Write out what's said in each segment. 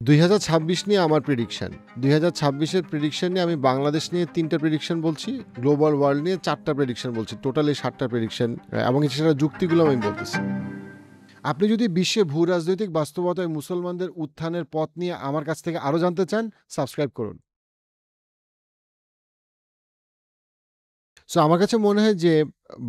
2026 নিয়ে আমার প্রেডিকশন। 2026 এর প্রেডিকশন নিয়ে আমি বাংলাদেশ নিয়ে 3টা প্রেডিকশন বলছি, গ্লোবাল ওয়ার্ল্ড নিয়ে 4টা প্রেডিকশন বলছি। টোটালি 7টা প্রেডিকশন এবং সেটা যুক্তিগুলো আমি বলতেছি। আপনি যদি বিশ্বে ভূ রাজনৈতিক বাস্তবতায় মুসলমানদের উত্থানের পথ নিয়ে আমার কাছ থেকে আরো জানতে চান, সাবস্ক্রাইব করুন। সো আমার কাছে মনে হয় যে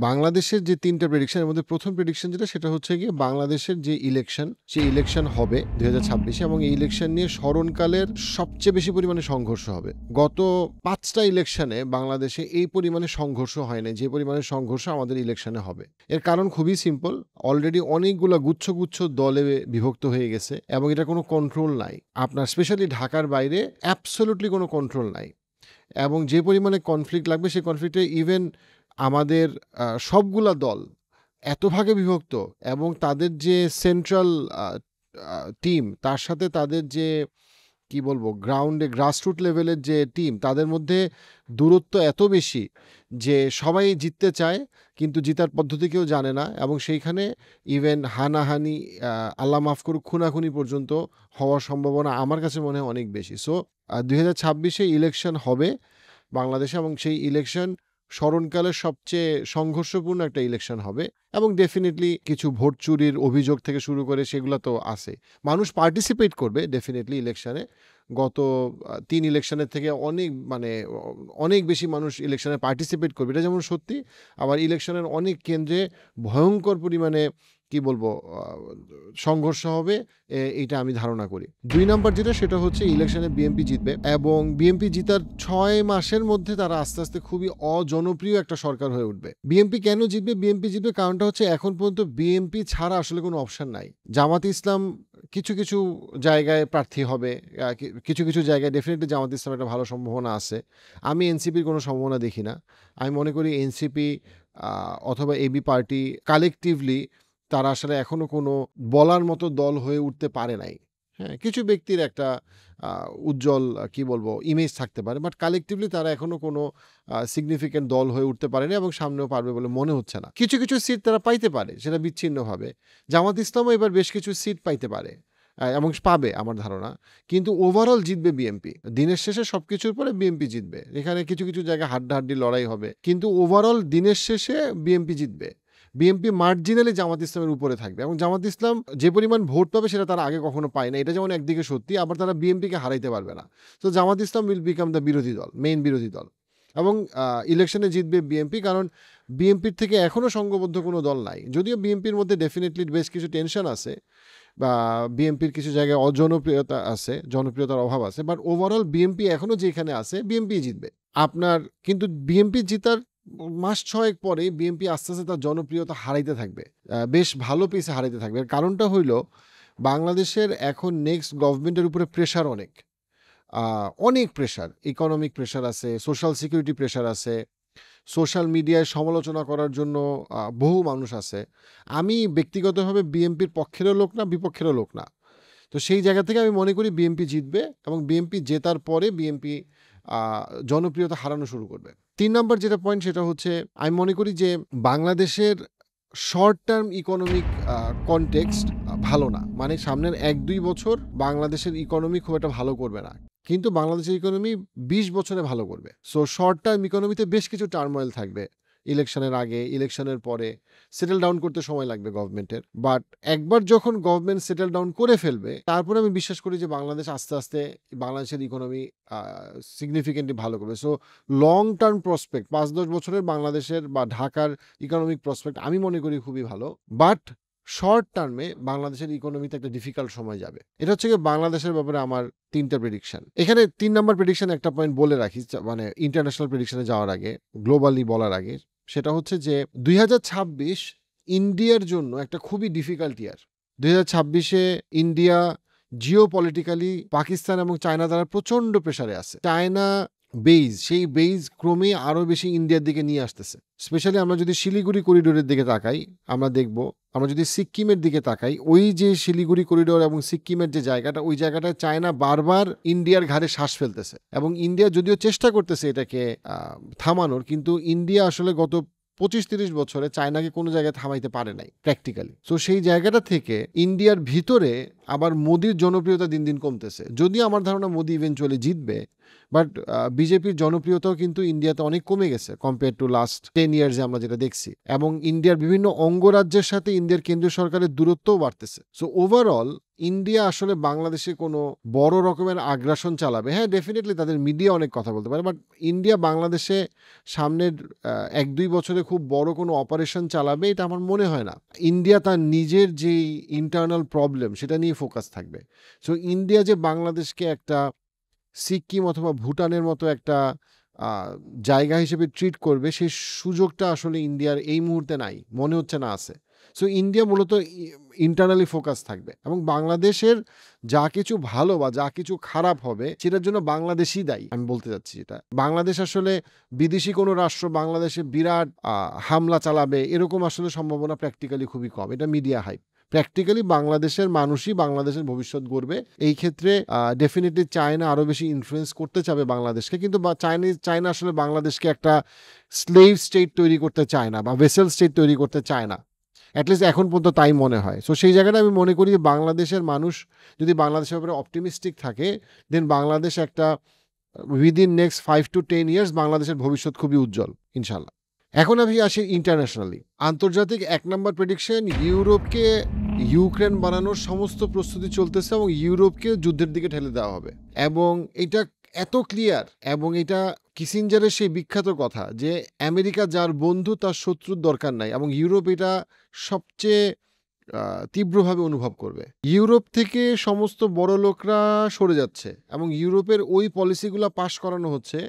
বাংলাদেশের যে 3টা প্রেডিকশন এর মধ্যে প্রথম প্রেডিকশন যেটা সেটা হচ্ছে গিয়ে বাংলাদেশের যে ইলেকশন, সেই ইলেকশন হবে 2026 এবং এই ইলেকশন নিয়ে স্মরণকালের সবচেয়ে বেশি পরিমাণে সংঘর্ষ হবে। গত 5টা ইলেকশনে বাংলাদেশে এই পরিমাণে সংঘর্ষ হয় না যে পরিমাণে সংঘর্ষ আমাদের ইলেকশনে হবে। এর কারণ খুবই সিম্পল, অলরেডি অনেকগুলা গুচ্ছ গুচ্ছ দলে বিভক্ত হয়ে গেছে এবং এটা কোনো কন্ট্রোল নাই। আপনার স্পেশালি ঢাকার বাইরে অ্যাবসলিউটলি কোনো কন্ট্রোল নাই এবং যে পরিমাণে কনফ্লিক্ট লাগবে সেই কনফ্লিক্টে ইভেন আমাদের সবগুলা দল এত ভাগে বিভক্ত এবং তাদের যে সেন্ট্রাল টিম তার সাথে তাদের যে কি বলবো গ্রাউন্ডে গ্রাসরুট লেভেলের যে টিম তাদের মধ্যে দূরত্ব এত বেশি যে সবাই জিততে চায় কিন্তু জিতার পদ্ধতি কেউ জানে না এবং সেইখানে ইভেন হানাহানি আল্লাহ মাফ করুক খুনাখুনি পর্যন্ত হওয়ার সম্ভাবনা আমার কাছে মনে হয় অনেক বেশি। সো 2026-এ ইলেকশন হবে বাংলাদেশে এবং সেই ইলেকশন স্মরণকালের সবচেয়ে সংঘর্ষপূর্ণ একটা ইলেকশন হবে এবং ডেফিনেটলি কিছু ভোট চুরির অভিযোগ থেকে শুরু করে সেগুলো তো আছে। মানুষ পার্টিসিপেট করবে ডেফিনেটলি ইলেকশনে। গত 3 ইলেকশনের থেকে অনেক বেশি মানুষ ইলেকশনে পার্টিসিপেট করবে, এটা যেমন সত্যি। আবার ইলেকশনের অনেক কেন্দ্রে ভয়ঙ্কর পরিমাণে কি বলবো সংঘর্ষ হবে, এইটা আমি ধারণা করি। 2 নাম্বার যেটা সেটা হচ্ছে ইলেকশনে বিএনপি জিতবে এবং বিএনপি জিতার 6 মাসের মধ্যে তারা আস্তে আস্তে খুবই অজনপ্রিয় একটা সরকার হয়ে উঠবে। বিএনপি কেন জিতবে? বিএনপি জিতবে কারণটা হচ্ছে এখন পর্যন্ত বিএনপি ছাড়া আসলে কোনো অপশন নাই। জামাত ইসলাম কিছু কিছু জায়গায় প্রার্থী হবে, কিছু কিছু জায়গায় ডেফিনেটলি জামাত ইসলাম একটা ভালো সম্ভাবনা আছে। আমি এনসিপির কোনো সম্ভাবনা দেখি না। আমি মনে করি এনসিপি অথবা এবি পার্টি কালেকটিভলি তারা আসলে এখনো কোনো বলার মতো দল হয়ে উঠতে পারে নাই। হ্যাঁ, কিছু ব্যক্তির একটা উজ্জ্বল কি বলবো ইমেজ থাকতে পারে, বাট কালেকটিভলি তারা এখনো কোনো সিগনিফিকেন্ট দল হয়ে উঠতে পারেনি এবং সামনেও পারবে বলে মনে হচ্ছে না। কিছু কিছু সিট তারা পাইতে পারে, সেটা বিচ্ছিন্নভাবে। জামাত ইসলামও এবার বেশ কিছু সিট পাইতে পারে এবং পাবে আমার ধারণা, কিন্তু ওভারঅল জিতবে বিএনপি। দিনের শেষে সবকিছুর পরে বিএনপি জিতবে। এখানে কিছু কিছু জায়গায় হাড্ডাহাড্ডি লড়াই হবে, কিন্তু ওভারঅল দিনের শেষে বিএনপি জিতবে। বিএনপি মার্জিনালি জামাত ইসলামের উপরে থাকবে এবং জামাত ইসলাম যে পরিমাণ ভোট পাবে সেটা তারা আগে কখনো পায় না। এটা যেমন একদিকে সত্যি, আবার তারা বিএনপিকে হারাইতে পারবে না। তো জামাত ইসলাম উইল বিকাম দ্য বিরোধী দল, মেইন বিরোধী দল। এবং ইলেকশনে জিতবে বিএনপি, কারণ বিএনপির থেকে এখনও সংঘবদ্ধ কোনো দল নাই। যদিও বিএনপির মধ্যে ডেফিনেটলি বেশ কিছু টেনশন আছে বা বিএনপির কিছু জায়গায় অজনপ্রিয়তা আছে, জনপ্রিয়তার অভাব আছে, বাট ওভারঅল বিএনপি এখনও যেখানে আছে বিএনপি জিতবে আপনার। কিন্তু বিএনপি জিতার মাস 6 পরে বিএনপি আস্তে আস্তে তার জনপ্রিয়তা হারাইতে থাকবে, বেশ ভালো পেসে হারাইতে থাকবে। এর কারণটা হইল বাংলাদেশের এখন নেক্সট গভর্নমেন্টের উপরে প্রেশার অনেক প্রেশার, ইকোনমিক প্রেশার আছে, সোশ্যাল সিকিউরিটি প্রেশার আছে, সোশ্যাল মিডিয়ায় সমালোচনা করার জন্য বহু মানুষ আছে। আমি ব্যক্তিগতভাবে বিএনপির পক্ষেরও লোক না, বিপক্ষেরও লোক না। তো সেই জায়গা থেকে আমি মনে করি বিএনপি জিতবে এবং বিএনপি জেতার পরে বিএনপি জনপ্রিয়তা হারানো শুরু করবে। 3 নম্বর যেটা পয়েন্ট সেটা হচ্ছে আমি মনে করি যে বাংলাদেশের শর্ট টার্ম ইকোনমিক কনটেক্সট ভালো না। মানে সামনের 1-2 বছর বাংলাদেশের ইকোনমি খুব একটা ভালো করবে না, কিন্তু বাংলাদেশের ইকোনমি 20 বছরে ভালো করবে। সো শর্ট টার্ম ইকোনমিতে বেশ কিছু টার্মোয়েল থাকবে, ইলেকশনের আগে ইলেকশনের পরে সেটেল ডাউন করতে সময় লাগবে গভর্নমেন্টের। বাট একবার যখন গভর্নমেন্ট সেটেল ডাউন করে ফেলবে তারপরে আমি বিশ্বাস করি যে বাংলাদেশ আস্তে আস্তে বাংলাদেশের ইকোনমি সিগনিফিকেন্টলি ভালো করবে। সো লং টার্ম প্রসপেক্ট 5-10 বছরের বাংলাদেশের বা ঢাকার ইকোনমিক প্রসপেক্ট আমি মনে করি খুবই ভালো। বাট শর্ট টার্মে বাংলাদেশের ইকোনমিতে একটা ডিফিকাল্ট সময় যাবে। এটা হচ্ছে কি বাংলাদেশের ব্যাপারে আমার 3টা প্রেডিকশন। এখানে 3 নম্বর প্রেডিকশন একটা পয়েন্ট বলে রাখি, মানে ইন্টারন্যাশনাল প্রেডিকশনে যাওয়ার আগে, গ্লোবালি বলার আগে, সেটা হচ্ছে যে 2026 ইন্ডিয়ার জন্য একটা খুবই ডিফিকাল্ট ইয়ার। 2026-এ ইন্ডিয়া জিওপলিটিক্যালি পাকিস্তান এবং চায়না দ্বারা প্রচন্ড প্রেসারে আছে। চায়না সেই বেইজ ক্রমে আরো বেশি ইন্ডিয়ার দিকে নিয়ে আসতেছে। স্পেশালি আমরা যদি শিলিগুড়ি করিডোরের দিকে তাকাই, আমরা দেখব, আমরা যদি সিক্কিমের দিকে তাকাই, ওই যে শিলিগুড়ি করিডোর এবং সিক্কিমের যে জায়গাটা, ওই জায়গাটায় চায়না বারবার ইন্ডিয়ার ঘাড়ে শ্বাস ফেলতেছে এবং ইন্ডিয়া যদিও চেষ্টা করতেছে এটাকে থামানোর, কিন্তু ইন্ডিয়া আসলে গত 25-30 বছরে চায়নাকে কোনো জায়গায় থামাইতে পারে নাই প্র্যাকটিক্যালি। সো সেই জায়গাটা থেকে ইন্ডিয়ার ভিতরে আবার মোদির জনপ্রিয়তা দিন, দিন কমতেছে। যদিও আমার ধারণা মোদি ইভেনচুয়ালি জিতবে। বাট বিজেপির জনপ্রিয়তাও কিন্তু ইন্ডিয়াতে অনেক কমে গেছে কম্পেয়ার টু লাস্ট 10 ইয়ার্সে আমরা যেটা দেখছি। এবং ইন্ডিয়ার বিভিন্ন অঙ্গরাজ্যের সাথে ইন্ডিয়ার কেন্দ্রীয় সরকারের দূরত্বও বাড়তেছে। সো ওভারঅল ইন্ডিয়া আসলে বাংলাদেশে কোনো বড় রকমের আগ্রাসন চালাবে। হ্যাঁ, ডেফিনিটলি তাদের মিডিয়া অনেক কথা বলতে পারে। বাট ইন্ডিয়া বাংলাদেশে সামনের 1-2 বছরে খুব বড় কোনো অপারেশন চালাবে এটা আমার মনে হয় না। ইন্ডিয়া তার নিজের যেই ইন্টারনাল প্রবলেম সেটা নিয়ে ফোকাস থাকবে। সো ইন্ডিয়া যে বাংলাদেশকে একটা সিকিম অথবা ভুটানের মতো একটা জায়গা হিসেবে ট্রিট করবে সেই সুযোগটা আসলে ইন্ডিয়ার এই মুহূর্তে নাই, মনে হচ্ছে না আছে। সো ইন্ডিয়া মূলত ইন্টারনালি ফোকাস থাকবে এবং বাংলাদেশের যা কিছু ভালো বা যা কিছু খারাপ হবে সেটার জন্য বাংলাদেশই দায়ী। আমি বলতে চাচ্ছি এটা বাংলাদেশ আসলে বিদেশি কোনো রাষ্ট্র বাংলাদেশে বিরাট হামলা চালাবে এরকম আসলে সম্ভাবনা প্র্যাকটিক্যালি খুবই কম। এটা মিডিয়া হাইপ। প্র্যাকটিক্যালি বাংলাদেশের মানুষই বাংলাদেশের ভবিষ্যৎ গড়বে। এই ক্ষেত্রে ডেফিনেটলি চায়না আরও বেশি ইনফ্লুয়েন্স করতে চাবে বাংলাদেশকে, কিন্তু চায়না আসলে বাংলাদেশকে একটা স্লেভ স্টেট তৈরি করতে চায় না বা ভেসেল স্টেট তৈরি করতে চায় না। অ্যাটলিস্ট এখন পর্যন্ত তাই মনে হয়। সো সেই জায়গাটা আমি মনে করি যে বাংলাদেশের মানুষ যদি বাংলাদেশের ব্যাপারে অপটিমিস্টিক থাকে দেন বাংলাদেশ একটা উইদিন নেক্সট 5 to 10 ইয়ার্স বাংলাদেশের ভবিষ্যৎ খুবই উজ্জ্বল ইনশাল্লাহ। এখন আমি আসি ইন্টারন্যাশনালি। আন্তর্জাতিক 1 নম্বর প্রেডিকশন, ইউরোপকে ইউক্রেন বানানোর সমস্ত প্রস্তুতি চলতেছে এবং ইউরোপকে যুদ্ধের দিকে ঠেলে দেওয়া হবে। এবং এটা এত ক্লিয়ার এবং এটা কিসিঞ্জারের সেই বিখ্যাত কথা যে আমেরিকা যার বন্ধু তার শত্রুর দরকার নাই, এবং ইউরোপ এটা সবচেয়ে তীব্রভাবে অনুভব করবে। ইউরোপ থেকে সমস্ত বড় লোকরা সরে যাচ্ছে এবং ইউরোপের ওই পলিসিগুলো পাস করানো হচ্ছে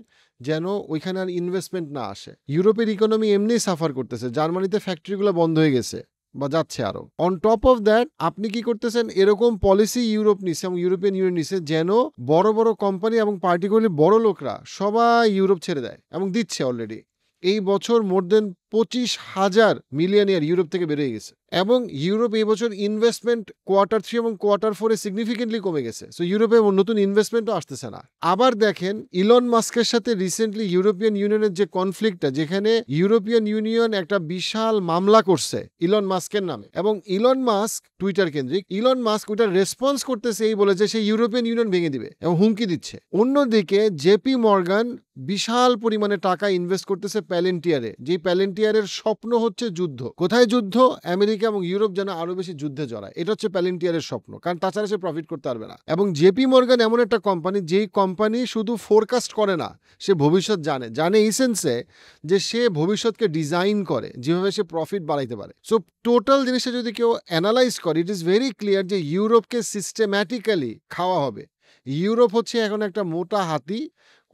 যেন ওইখানে আর ইনভেস্টমেন্ট না আসে। ইউরোপের ইকোনমি এমনি সাফার করতেছে, জার্মানিতে ফ্যাক্টরিগুলো বন্ধ হয়ে গেছে বা যাচ্ছে আরো। অন টপ অফ দ্যাট আপনি কি করতেছেন, এরকম পলিসি ইউরোপ নিচ্ছে এবং ইউরোপিয়ান ইউনিয়ন নিচ্ছে যেন বড় বড় কোম্পানি এবং পার্টিকুলারলি বড় লোকরা সবাই ইউরোপ ছেড়ে দেয় এবং দিচ্ছে অলরেডি। এই বছর মোর দেন 25,000 মিলিয়নিয়ার ইউরোপ থেকে বেরিয়ে গেছে এবং ইউরোপ এই বছর ইনভেস্টমেন্ট Q3 এবং Q4 সিগনিফিকেন্টলি কমে গেছে। সো ইউরোপে নতুন ইনভেস্টমেন্টও আসতেছে না। আবার দেখেন ইলন মাস্কের সাথে রিসেন্টলি ইউরোপিয়ান ইউনিয়নের যে কনফ্লিক্টটা, যেখানে ইউরোপিয়ান ইউনিয়ন একটা বিশাল মামলা করছে ইলন মাস্কের নামে, এবং ইলন মাস্ক টুইটার কেন্দ্রিক, ইলন মাস্ক ওইটার রেসপন্স করতেছে এই বলে যে সে ইউরোপিয়ান ইউনিয়ন ভেঙে দিবে এবং হুমকি দিচ্ছে। অন্যদিকে জেপি মর্গান বিশাল পরিমাণে টাকা ইনভেস্ট করতেছে প্যালেন্টিয়ারে, যে প্যালেন্টিয়ারের স্বপ্ন হচ্ছে যুদ্ধ। কোথায় যুদ্ধ? আমেরিকা এবং ইউরোপ যেন আরো বেশি যুদ্ধে জড়ায়, এটা হচ্ছে প্যালেন্টিয়ারের স্বপ্ন, কারণ তাছাড়া সে প্রফিট করতে পারবে না। এবং জেপি মর্গান এমন একটা কোম্পানি, যেই কোম্পানি শুধু ফোরকাস্ট করে না, সে ভবিষ্যৎ জানে এই সেন্সে যে সে ভবিষ্যৎকে ডিজাইন করে যেভাবে সে প্রফিট বাড়াইতে পারে। সো টোটাল জিনিসটা যদি কেউ অ্যানালাইজ করে, ইট ইজ ভেরি ক্লিয়ার যে ইউরোপকে সিস্টেম্যাটিক্যালি খাওয়া হবে। ইউরোপ হচ্ছে এখন একটা মোটা হাতি,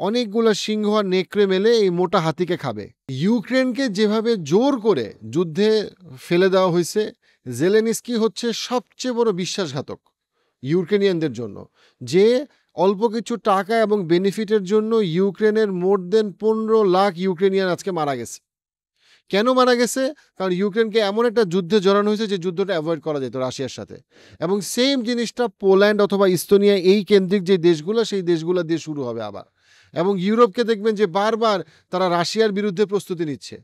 অনেকগুলো সিংহ আর নেকড়ে মেলে এই মোটা হাতিকে খাবে। ইউক্রেনকে যেভাবে জোর করে যুদ্ধে ফেলে দেওয়া হয়েছে, জেলেনস্কি হচ্ছে সবচেয়ে বড় বিশ্বাসঘাতক ইউক্রেনিয়ানদের জন্য, যে অল্প কিছু টাকা এবং বেনিফিটের জন্য ইউক্রেনের মোর দেন 15 লাখ ইউক্রেনিয়ান আজকে মারা গেছে। কেন মারা গেছে? কারণ ইউক্রেনকে এমন একটা যুদ্ধে জড়ানো হয়েছে যে যুদ্ধটা অ্যাভয়েড করা যেত রাশিয়ার সাথে। এবং সেম জিনিসটা পোল্যান্ড অথবা ইস্তোনিয়া এই কেন্দ্রিক যে দেশগুলো, সেই দেশগুলো দিয়ে শুরু হবে আবার। এবং ইউরোপকে দেখবেন যে বারবার তারা রাশিয়ার বিরুদ্ধে প্রস্তুতি নিচ্ছে।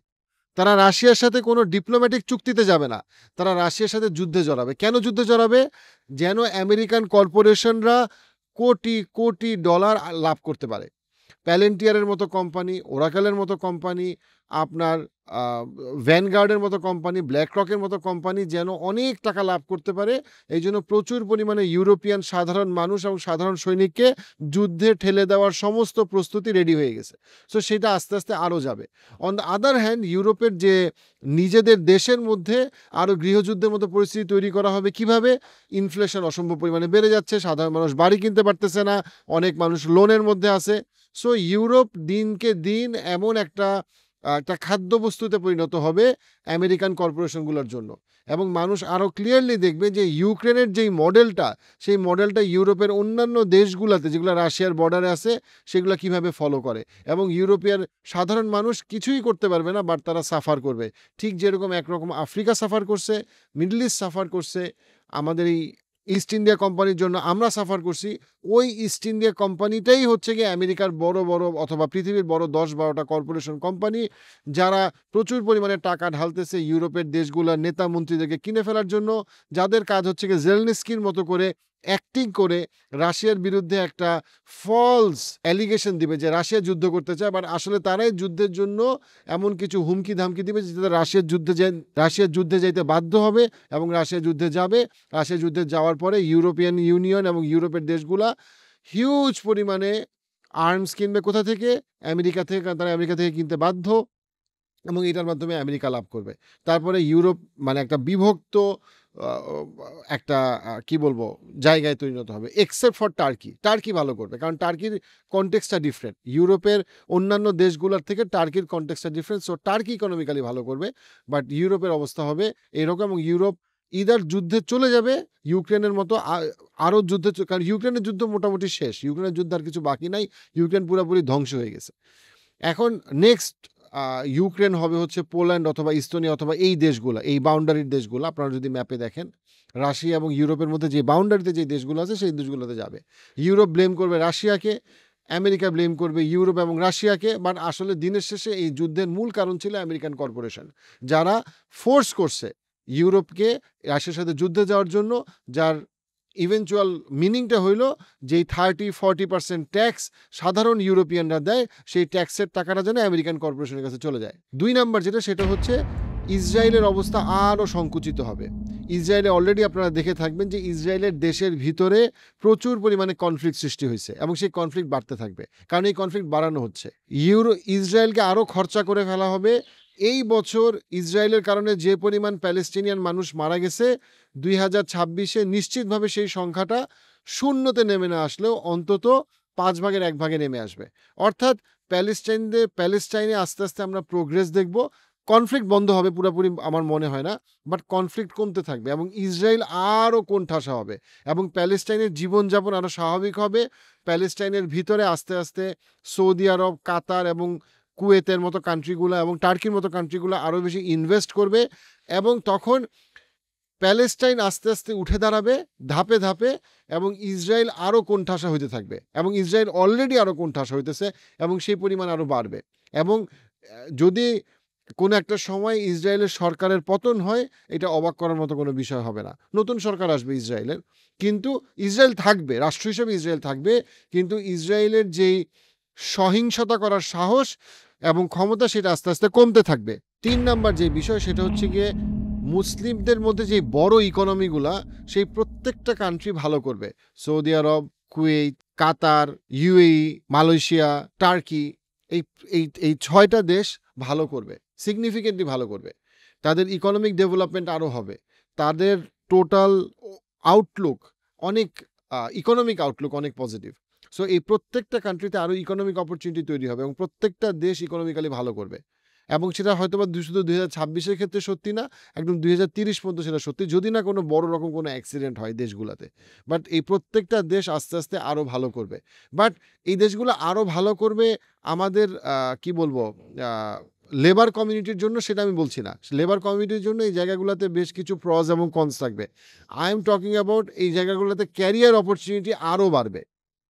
তারা রাশিয়ার সাথে কোনো ডিপ্লোম্যাটিক চুক্তিতে যাবে না, তারা রাশিয়ার সাথে যুদ্ধে জড়াবে। কেন যুদ্ধে জড়াবে? যেন আমেরিকান কর্পোরেশনরা কোটি কোটি ডলার লাভ করতে পারে। প্যালেন্টিয়ারের মতো কোম্পানি, ওরাকেলের মতো কোম্পানি, আপনার ভ্যানগার্ডের মতো কোম্পানি, ব্ল্যাক রকের মতো কোম্পানি যেন অনেক টাকা লাভ করতে পারে। এই জন্য প্রচুর পরিমাণে ইউরোপিয়ান সাধারণ মানুষ এবং সাধারণ সৈনিককে যুদ্ধে ঠেলে দেওয়ার সমস্ত প্রস্তুতি রেডি হয়ে গেছে। সো সেটা আস্তে আস্তে আরও যাবে। অন দ্য আদার হ্যান্ড, ইউরোপের যে নিজেদের দেশের মধ্যে আরও গৃহযুদ্ধের মতো পরিস্থিতি তৈরি করা হবে। কিভাবে? ইনফ্লেশন অসম্ভব পরিমাণে বেড়ে যাচ্ছে, সাধারণ মানুষ বাড়ি কিনতে পারতেছে না, অনেক মানুষ লোনের মধ্যে আছে। সো ইউরোপ দিনকে দিন এমন একটা খাদ্যবস্তুতে পরিণত হবে আমেরিকান কর্পোরেশনগুলোর জন্য। এবং মানুষ আরও ক্লিয়ারলি দেখবে যে ইউক্রেনের যেই মডেলটা, সেই মডেলটা ইউরোপের অন্যান্য দেশগুলোতে যেগুলো রাশিয়ার বর্ডারে আছে সেগুলো কিভাবে ফলো করে। এবং ইউরোপিয়ার সাধারণ মানুষ কিছুই করতে পারবে না, বাট তারা সাফার করবে। ঠিক যেরকম একরকম আফ্রিকা সাফার করছে, মিডল ইস্ট সাফার করছে, আমাদের এই ইস্ট ইন্ডিয়া কোম্পানির জন্য আমরা সাফার করছি। ওই ইস্ট ইন্ডিয়া কোম্পানিটাই হচ্ছে গিয়ে আমেরিকার বড় বড় অথবা পৃথিবীর বড় 10-12টা কর্পোরেশন কোম্পানি, যারা প্রচুর পরিমাণে টাকা ঢালতেছে ইউরোপের দেশগুলোর নেতা মন্ত্রীদেরকে কিনে ফেলার জন্য, যাদের কাজ হচ্ছে গিয়ে জেলেনস্কির মতো করে অ্যাক্টিং করে রাশিয়ার বিরুদ্ধে একটা ফলস অ্যালিগেশন দিবে যে রাশিয়া যুদ্ধ করতে চায়, বাট আসলে তারাই যুদ্ধের জন্য এমন কিছু হুমকি ধামকি দিবে যাতে রাশিয়ার যুদ্ধে যাইতে বাধ্য হবে এবং রাশিয়া যুদ্ধে যাবে। রাশিয়া যুদ্ধে যাওয়ার পরে ইউরোপিয়ান ইউনিয়ন এবং ইউরোপের দেশগুলা হিউজ পরিমাণে আর্মস কিনবে কোথা থেকে? আমেরিকা থেকে, কারণ তারা আমেরিকা থেকে কিনতে বাধ্য এবং এটার মাধ্যমে আমেরিকা লাভ করবে। তারপরে ইউরোপ মানে একটা বিভক্ত একটা কি বলবো জায়গায় পরিণত হবে, এক্সেপ্ট ফর টার্কি। টার্কি ভালো করবে কারণ টার্কির কনটেক্সটটা ডিফারেন্ট, ইউরোপের অন্যান্য দেশগুলোর থেকে টার্কির কনটেক্সটটা ডিফারেন্ট। সো টার্কি ইকোনমিক্যালি ভালো করবে, বাট ইউরোপের অবস্থা হবে এরকম। এবং ইউরোপ ইদার যুদ্ধে চলে যাবে ইউক্রেনের মতো আরও যুদ্ধে, কারণ ইউক্রেনের যুদ্ধ মোটামুটি শেষ, ইউক্রেনের যুদ্ধ আর কিছু বাকি নাই, ইউক্রেন পুরোপুরি ধ্বংস হয়ে গেছে। এখন নেক্সট ইউক্রেন হবে হচ্ছে পোল্যান্ড অথবা ইস্তোনিয়া অথবা এই দেশগুলো, এই বাউন্ডারির দেশগুলো আপনারা যদি ম্যাপে দেখেন, রাশিয়া এবং ইউরোপের মধ্যে যে বাউন্ডারিতে যে দেশগুলো আছে সেই দেশগুলোতে যাবে। ইউরোপ ব্লেম করবে রাশিয়াকে, আমেরিকা ব্লেম করবে ইউরোপ এবং রাশিয়াকে, বাট আসলে দিনের শেষে এই যুদ্ধের মূল কারণ ছিল আমেরিকান কর্পোরেশন, যারা ফোর্স করছে ইউরোপকে রাশিয়ার সাথে যুদ্ধে যাওয়ার জন্য, যার ইভেনচুয়াল মিনিংটা হইল যেই 30-40% ট্যাক্স সাধারণ ইউরোপিয়ানরা দেয়, সেই ট্যাক্সের টাকাটা যেন আমেরিকান কর্পোরেশনের কাছে চলে যায়। 2 নাম্বার যেটা, সেটা হচ্ছে ইসরায়েলের অবস্থা আরও সংকুচিত হবে। ইসরায়েলে অলরেডি আপনারা দেখে থাকবেন যে ইসরায়েলের দেশের ভিতরে প্রচুর পরিমাণে কনফ্লিক্ট সৃষ্টি হয়েছে এবং সেই কনফ্লিক্ট বাড়তে থাকবে, কারণ এই কনফ্লিক্ট বাড়ানো হচ্ছে। ইসরায়েলকে আরও খরচা করে ফেলা হবে। এই বছর ইসরায়েলের কারণে যে পরিমাণ প্যালেস্টিনিয়ান মানুষ মারা গেছে, 2026-এ নিশ্চিতভাবে সেই সংখ্যাটা শূন্যতে নেমে না আসলেও অন্তত 5 ভাগের 1 ভাগে নেমে আসবে। অর্থাৎ প্যালেস্টাইনে আস্তে আস্তে আমরা প্রোগ্রেস দেখব। কনফ্লিক্ট বন্ধ হবে পুরোপুরি আমার মনে হয় না, বাট কনফ্লিক্ট কমতে থাকবে এবং ইসরায়েল আরও কোণঠাসা হবে এবং প্যালেস্টাইনের জীবনযাপন আরও স্বাভাবিক হবে। প্যালেস্টাইনের ভিতরে আস্তে আস্তে সৌদি আরব, কাতার এবং কুয়েতের মতো কান্ট্রিগুলো এবং টার্কির মতো কান্ট্রিগুলো আরও বেশি ইনভেস্ট করবে এবং তখন প্যালেস্টাইন আস্তে আস্তে উঠে দাঁড়াবে ধাপে ধাপে এবং ইসরায়েল আরও কোণঠাসা হইতে থাকবে এবং ইসরায়েল অলরেডি আরও কোণঠাসা হইতেছে এবং সেই পরিমাণ আরও বাড়বে। এবং যদি কোনো একটা সময় ইসরায়েলের সরকারের পতন হয়, এটা অবাক করার মতো কোনো বিষয় হবে না। নতুন সরকার আসবে ইসরায়েলের, কিন্তু ইসরায়েল থাকবে, রাষ্ট্র হিসেবে ইসরায়েল থাকবে, কিন্তু ইসরায়েলের যেই সহিংসতা করার সাহস এবং ক্ষমতা সেটা আস্তে আস্তে কমতে থাকবে। 3 নাম্বার যে বিষয়, সেটা হচ্ছে গিয়ে মুসলিমদের মধ্যে যে বড় ইকোনমিগুলা, সেই প্রত্যেকটা কান্ট্রি ভালো করবে। সৌদি আরব, কুয়েত, কাতার, ইউএই, মালয়েশিয়া, টার্কি, এই এই এই 6টা দেশ ভালো করবে, সিগনিফিকেন্টলি ভালো করবে। তাদের ইকোনমিক ডেভেলপমেন্ট আরও হবে, তাদের টোটাল আউটলুক অনেক ইকোনমিক আউটলুক অনেক পজিটিভ। সো এই প্রত্যেকটা কান্ট্রিতে আরও ইকোনমিক অপরচুনিটি তৈরি হবে এবং প্রত্যেকটা দেশ ইকোনমিক্যালি ভালো করবে। এবং সেটা হয়তো বা শুধু 2026-এর ক্ষেত্রে সত্যি না, একদম 2030 পর্যন্ত সেটা সত্যি, যদি না কোনো বড় রকম কোনো অ্যাক্সিডেন্ট হয় দেশগুলোতে। বাট এই প্রত্যেকটা দেশ আস্তে আস্তে আরও ভালো করবে। বাট এই দেশগুলো আরও ভালো করবে আমাদের কি বলবো লেবার কমিউনিটির জন্য, সেটা আমি বলছি না। লেবার কমিউনিটির জন্য এই জায়গাগুলোতে বেশ কিছু প্রস এবং কনস থাকবে। আই এম টকিং অ্যাবাউট এই জায়গাগুলোতে ক্যারিয়ার অপরচুনিটি আরও বাড়বে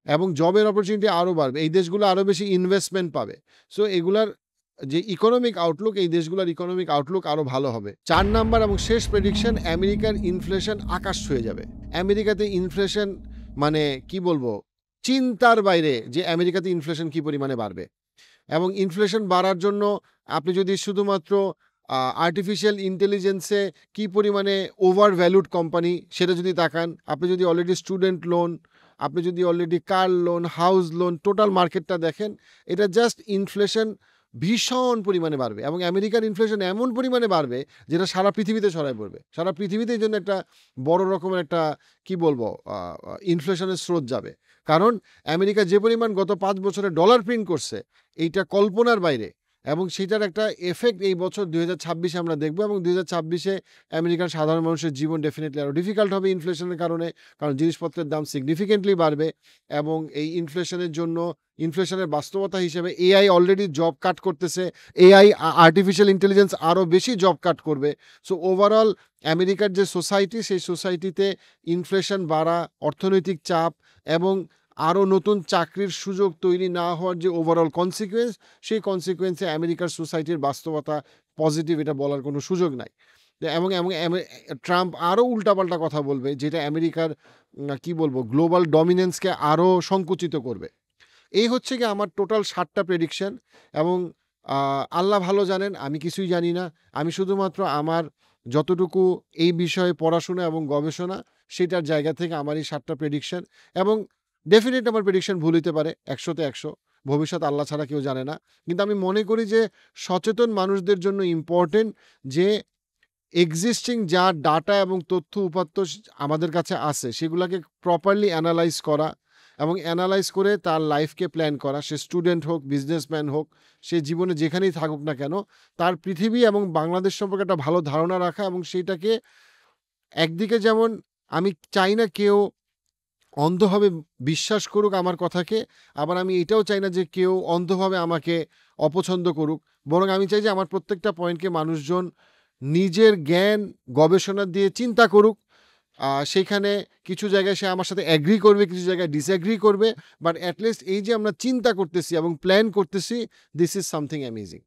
এবং জবের অপরচুনিটি আরও বাড়বে, এই দেশগুলো আরও বেশি ইনভেস্টমেন্ট পাবে। সো এগুলার যে ইকোনমিক আউটলুক, এই দেশগুলোর ইকোনমিক আউটলুক আরও ভালো হবে। 4 নাম্বার এবং শেষ প্রেডিকশন, আমেরিকার ইনফ্লেশন আকাশ ছুঁয়ে যাবে। আমেরিকাতে ইনফ্লেশন মানে কি বলবো, চিন্তার বাইরে যে আমেরিকাতে ইনফ্লেশন কি পরিমাণে বাড়বে। এবং ইনফ্লেশন বাড়ার জন্য আপনি যদি শুধুমাত্র আর্টিফিশিয়াল ইন্টেলিজেন্সে কি পরিমাণে ওভার ভ্যালুড কোম্পানি সেটা যদি তাকান, আপনি যদি অলরেডি স্টুডেন্ট লোন, আপনি যদি already car loan, house loan, total মার্কেটটা দেখেন, এটা জাস্ট ইনফ্লেশন ভীষণ পরিমাণে বাড়বে এবং আমেরিকার ইনফ্লেশন এমন পরিমাণে বাড়বে যেটা সারা পৃথিবীতে ছড়ায় পড়বে। সারা পৃথিবীতে এই জন্য একটা বড় রকমের একটা কি বলবো ইনফ্লেশনের স্রোত যাবে, কারণ আমেরিকা যে পরিমাণ গত 5 বছরে ডলার প্রিন্ট করছে, এইটা কল্পনার বাইরে এবং সেটার একটা এফেক্ট এই বছর 2026-এ আমরা দেখবো। এবং 2026-এ আমেরিকার সাধারণ মানুষের জীবন ডেফিনেটলি আরও ডিফিকাল্ট হবে ইনফ্লেশনের কারণে, কারণ জিনিসপত্রের দাম সিগনিফিকেন্টলি বাড়বে এবং এই ইনফ্লেশনের জন্য, ইনফ্লেশনের বাস্তবতা হিসেবে এআই অলরেডি জব কাট করতেছে, এআই আর্টিফিশিয়াল ইন্টেলিজেন্স আরও বেশি জব কাট করবে। সো ওভারঅল আমেরিকার যে সোসাইটি, সেই সোসাইটিতে ইনফ্লেশন বাড়া, অর্থনৈতিক চাপ এবং আরও নতুন চাকরির সুযোগ তৈরি না হওয়ার যে ওভারঅল কনসিকুয়েন্স, সেই কনসিকুয়েন্সে আমেরিকার সোসাইটির বাস্তবতা পজিটিভ এটা বলার কোনো সুযোগ নাই। এবং ট্রাম্প আরও উল্টাপাল্টা কথা বলবে, যেটা আমেরিকার কি বলবো, গ্লোবাল ডমিনেন্সকে আরও সংকুচিত করবে। এই হচ্ছে গিয়ে আমার টোটাল 7টা প্রেডিকশন। এবং আল্লাহ ভালো জানেন, আমি কিছুই জানি না। আমি শুধুমাত্র আমার যতটুকু এই বিষয়ে পড়াশোনা এবং গবেষণা, সেটার জায়গা থেকে আমার এই 7টা প্রেডিকশন। এবং ডেফিনেট আমার প্রেডিকশন ভুল হতে পারে, 100-তে 100। ভবিষ্যৎ আল্লাহ ছাড়া কেউ জানে না। কিন্তু আমি মনে করি যে সচেতন মানুষদের জন্য ইম্পর্টেন্ট যে এক্সিস্টিং যা ডাটা এবং তথ্য উপাত্ত আমাদের কাছে আছে, সেগুলোকে প্রপারলি অ্যানালাইজ করা এবং অ্যানালাইজ করে তার লাইফকে প্ল্যান করা। সে স্টুডেন্ট হোক, বিজনেসম্যান হোক, সে জীবনে যেখানেই থাকুক না কেন, তার পৃথিবী এবং বাংলাদেশ সম্পর্কে একটা ভালো ধারণা রাখা। এবং সেইটাকে একদিকে যেমন আমি চাই না কেউ অন্ধভাবে বিশ্বাস করুক আমার কথাকে, আবার আমি এটাও চাই না যে কেউ অন্ধভাবে আমাকে অপছন্দ করুক। বরং আমি চাই যে আমার প্রত্যেকটা পয়েন্টকে মানুষজন নিজের জ্ঞান গবেষণা দিয়ে চিন্তা করুক। সেইখানে কিছু জায়গায় সে আমার সাথে অ্যাগ্রি করবে, কিছু জায়গায় ডিসঅ্যাগ্রি করবে, বাট অ্যাটলিস্ট এই যে আমরা চিন্তা করতেছি এবং প্ল্যান করতেছি, দিস ইজ সামথিং অ্যামেজিং।